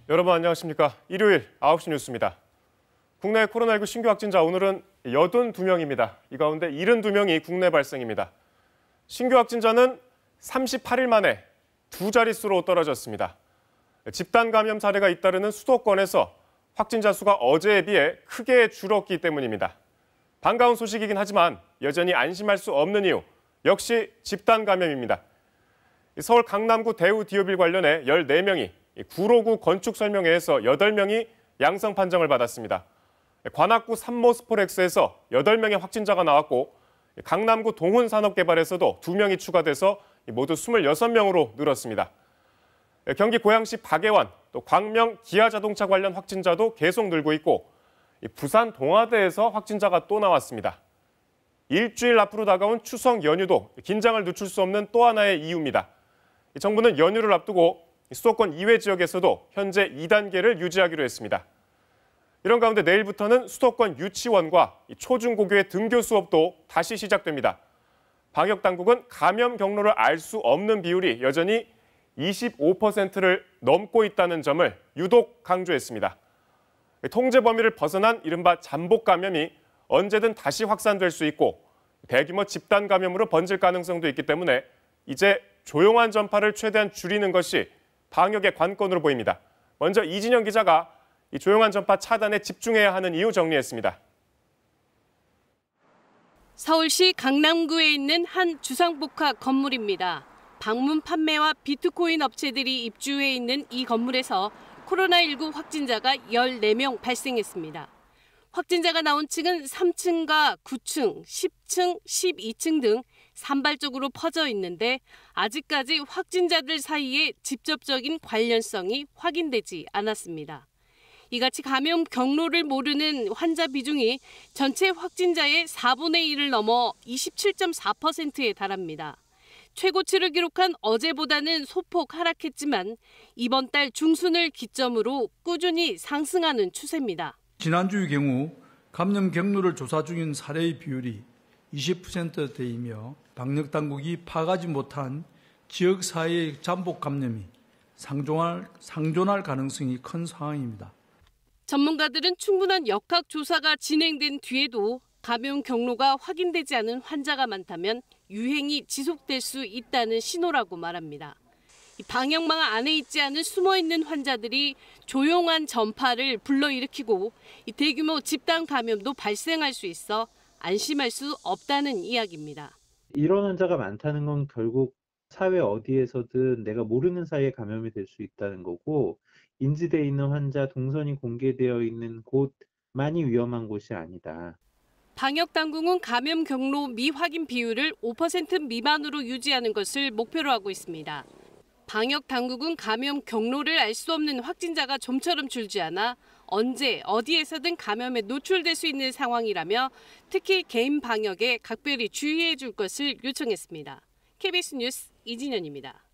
여러분 안녕하십니까? 일요일 9시 뉴스입니다. 국내 코로나19 신규 확진자 오늘은 82명입니다. 이 가운데 72명이 국내 발생입니다. 신규 확진자는 38일 만에 두 자릿수로 떨어졌습니다. 집단 감염 사례가 잇따르는 수도권에서 확진자 수가 어제에 비해 크게 줄었기 때문입니다. 반가운 소식이긴 하지만 여전히 안심할 수 없는 이유, 역시 집단 감염입니다. 서울 강남구 대우 디오빌 관련해 14명이 구로구 건축설명회에서 8명이 양성 판정을 받았습니다. 관악구 삼모스포렉스에서 8명의 확진자가 나왔고 강남구 동훈산업개발에서도 2명이 추가돼서 모두 26명으로 늘었습니다. 경기 고양시 박애원, 또 광명 기아자동차 관련 확진자도 계속 늘고 있고 부산 동아대에서 확진자가 또 나왔습니다. 일주일 앞으로 다가온 추석 연휴도 긴장을 늦출 수 없는 또 하나의 이유입니다. 정부는 연휴를 앞두고 수도권 이외 지역에서도 현재 2단계를 유지하기로 했습니다. 이런 가운데 내일부터는 수도권 유치원과 초중고교의 등교 수업도 다시 시작됩니다. 방역당국은 감염 경로를 알 수 없는 비율이 여전히 25%를 넘고 있다는 점을 유독 강조했습니다. 통제 범위를 벗어난 이른바 잠복 감염이 언제든 다시 확산될 수 있고 대규모 집단 감염으로 번질 가능성도 있기 때문에 이제 조용한 전파를 최대한 줄이는 것이 방역의 관건으로 보입니다. 먼저 이진영 기자가 이 조용한 전파 차단에 집중해야 하는 이유 정리했습니다. 서울시 강남구에 있는 한 주상복합 건물입니다. 방문 판매와 비트코인 업체들이 입주해 있는 이 건물에서 코로나19 확진자가 14명 발생했습니다. 확진자가 나온 층은 3층과 9층, 10층, 12층 등 산발적으로 퍼져 있는데 아직까지 확진자들 사이에 직접적인 관련성이 확인되지 않았습니다. 이같이 감염 경로를 모르는 환자 비중이 전체 확진자의 4분의 1을 넘어 27.4%에 달합니다. 최고치를 기록한 어제보다는 소폭 하락했지만 이번 달 중순을 기점으로 꾸준히 상승하는 추세입니다. 지난주의 경우 감염 경로를 조사 중인 사례의 비율이 20%대이며 방역당국이 파악하지 못한 지역사회의 잠복 감염이 상존할 가능성이 큰 상황입니다. 전문가들은 충분한 역학조사가 진행된 뒤에도 감염 경로가 확인되지 않은 환자가 많다면 유행이 지속될 수 있다는 신호라고 말합니다. 방역망 안에 있지 않은 숨어있는 환자들이 조용한 전파를 불러일으키고 대규모 집단 감염도 발생할 수 있어 안심할 수 없다는 이야기입니다. 이런 환자가 많다는 건 결국 사회 어디에서든 내가 모르는 사이에 감염이 될 수 있다는 거고 인지돼 있는 환자, 동선이 공개되어 있는 곳만이 위험한 곳이 아니다. 방역당국은 감염 경로 미확인 비율을 5% 미만으로 유지하는 것을 목표로 하고 있습니다. 방역당국은 감염 경로를 알 수 없는 확진자가 좀처럼 줄지 않아 언제 어디에서든 감염에 노출될 수 있는 상황이라며 특히 개인 방역에 각별히 주의해 줄 것을 요청했습니다. KBS 뉴스 이진현입니다.